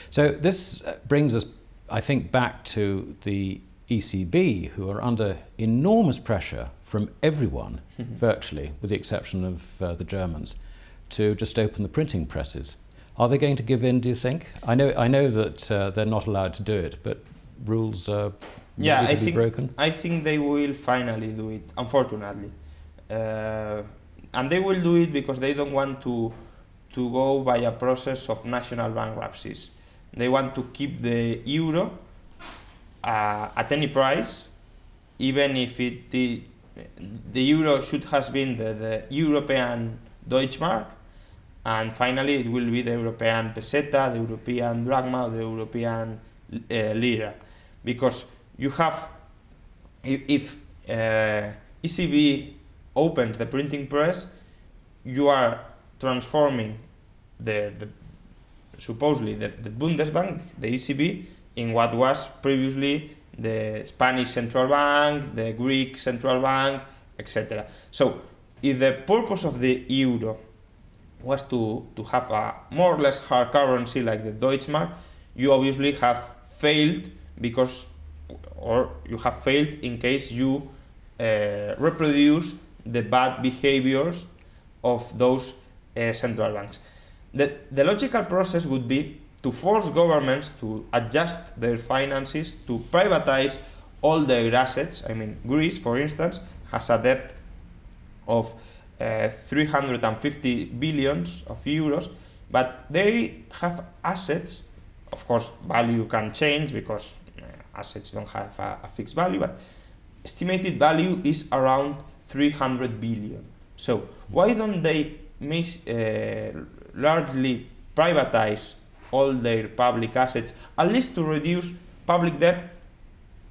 So this brings us, I think, back to the ECB, who are under enormous pressure from everyone, virtually, with the exception of the Germans, to just open the printing presses. Are they going to give in, do you think? I know that they're not allowed to do it, but rules are broken. I think they will finally do it, unfortunately. And they will do it because they don't want to go by a process of national bankruptcies. They want to keep the euro at any price, even if the euro should have been the European Deutschmark, and finally it will be the European peseta, the European drachma, the European lira. Because you have, if ECB opens the printing press, you are transforming supposedly the Bundesbank, the ECB, in what was previously the Spanish central bank, the Greek central bank, etc. So if the purpose of the euro was to have a more or less hard currency like the Deutschmark, you obviously have failed you have failed in case you reproduce the bad behaviors of those central banks. The logical process would be to force governments to adjust their finances, to privatize all their assets. I mean, Greece, for instance, has a debt of 350 billions of euros, but they have assets. Of course, value can change because assets don't have a fixed value, but estimated value is around 300 billion. So why don't they largely privatize all their public assets, at least to reduce public debt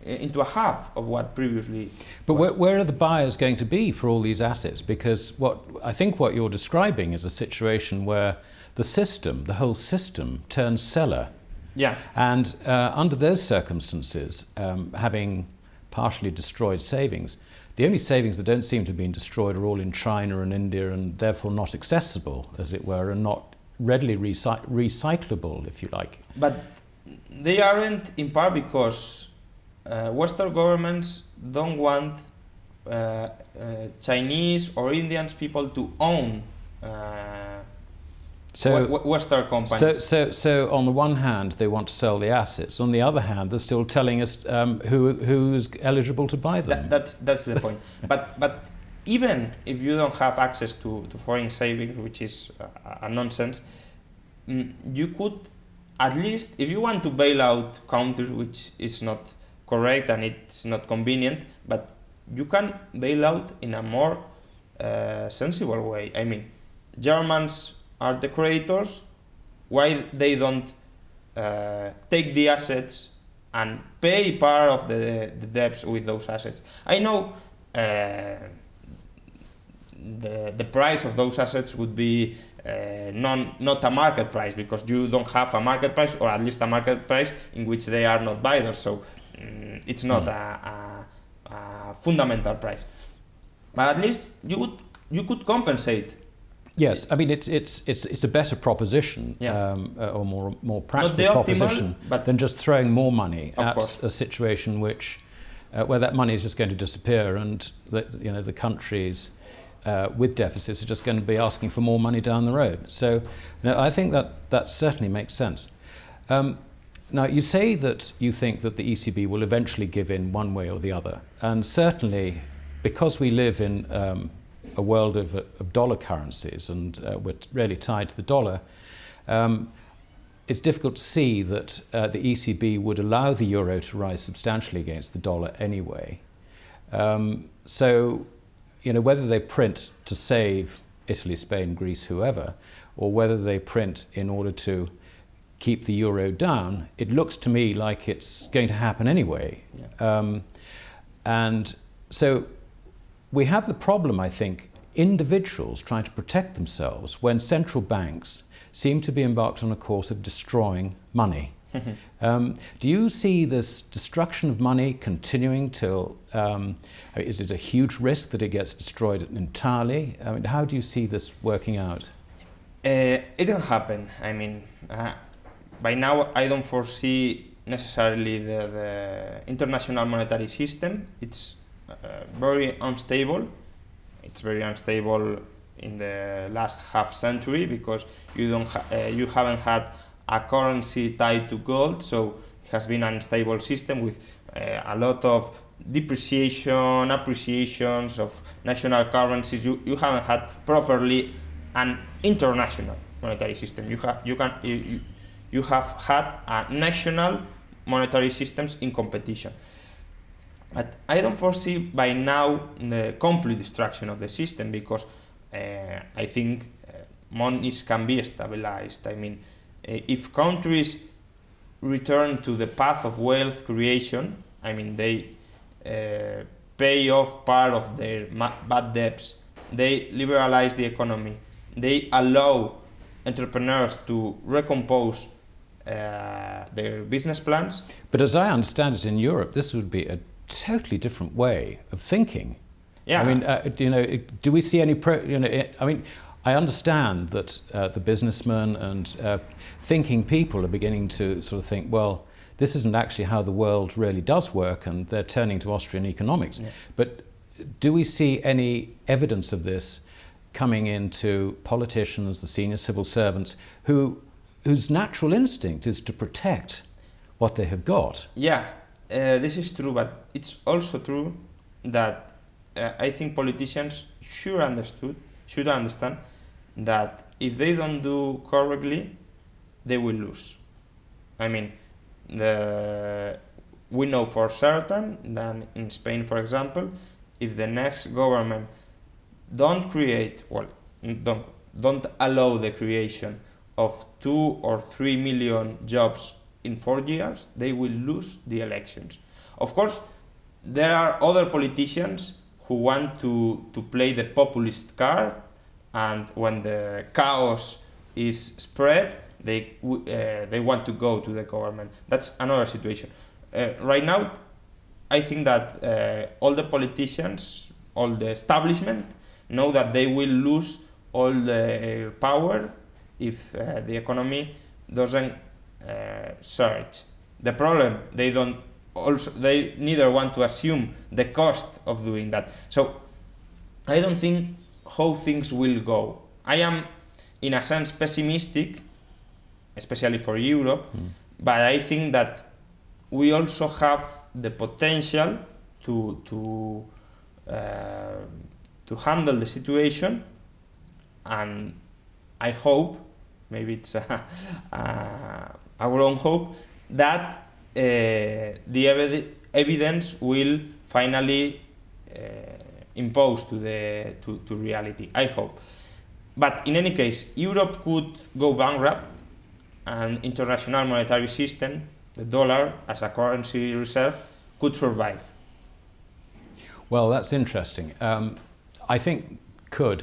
into a half of what previously But where are the buyers going to be for all these assets? Because I think what you're describing is a situation where the system, the whole system, turns seller. Yeah. And under those circumstances, having partially destroyed savings, the only savings that don't seem to have been destroyed are all in China and India, and therefore not accessible, as it were, and not readily recyclable, if you like. But they aren't, in part because Western governments don't want Chinese or Indian people to own Western companies. So on the one hand, they want to sell the assets. On the other hand, they're still telling us who's eligible to buy them. That's the point. But even if you don't have access to foreign savings, which is a nonsense, you could at least, if you want to bail out countries, which is not correct and it's not convenient, but you can bail out in a more sensible way. I mean, Germans are the creditors. Why they don't take the assets and pay part of the debts with those assets? I know the price of those assets would be not a market price, because you don't have a market price, or at least a market price in which they are not buyers, so it's not a fundamental price. But at least you could compensate. Yes, I mean it's a better proposition, yeah. Or more practical proposition than just throwing more money at a situation where that money is just going to disappear, and the countries with deficits are just going to be asking for more money down the road. So I think that certainly makes sense. Now you say that you think that the ECB will eventually give in one way or the other, and certainly because we live in a world of dollar currencies, and we're really tied to the dollar, it's difficult to see that the ECB would allow the euro to rise substantially against the dollar anyway. So, whether they print to save Italy, Spain, Greece, whoever, or whether they print in order to keep the euro down, it looks to me like it's going to happen anyway. Yeah. And so we have the problem, I think, individuals trying to protect themselves when central banks seem to be embarked on a course of destroying money. Do you see this destruction of money continuing till, is it a huge risk that it gets destroyed entirely? I mean, how do you see this working out? It can happen. I mean, by now I don't foresee necessarily the international monetary system. It's very unstable. It's very unstable in the last half century because you haven't had a currency tied to gold, so it has been an unstable system with a lot of depreciation, appreciations of national currencies. You haven't had properly an international monetary system. You have had a national monetary systems in competition. But I don't foresee by now the complete destruction of the system because I think monies can be stabilized. I mean, if countries return to the path of wealth creation, I mean, they pay off part of their bad debts, they liberalize the economy, they allow entrepreneurs to recompose their business plans. But as I understand it in Europe, this would be a totally different way of thinking. Yeah. I mean, do we see any I mean, I understand that the businessmen and thinking people are beginning to sort of think, well, this isn't actually how the world really does work, and they're turning to Austrian economics. Yeah. But do we see any evidence of this coming into politicians, the senior civil servants, whose natural instinct is to protect what they have got? Yeah, this is true, but it's also true that I think politicians should understand that if they don't do correctly, they will lose. I mean, we know for certain that in Spain, for example, if the next government don't allow the creation of 2 or 3 million jobs in 4 years, they will lose the elections. Of course, there are other politicians who want to play the populist card, and when the chaos is spread, they want to go to the government. That's another situation. Right now, I think that all the politicians, all the establishment, know that they will lose all their power if the economy doesn't surge. The problem, they neither want to assume the cost of doing that. So I don't think how things will go. I am, in a sense, pessimistic, especially for Europe, but I think that we also have the potential to handle the situation, and I hope, maybe it's our own hope, that the evidence will finally impose to reality. I hope. But in any case, Europe could go bankrupt, and international monetary system, the dollar as a currency reserve, could survive. Well, that's interesting. I think could.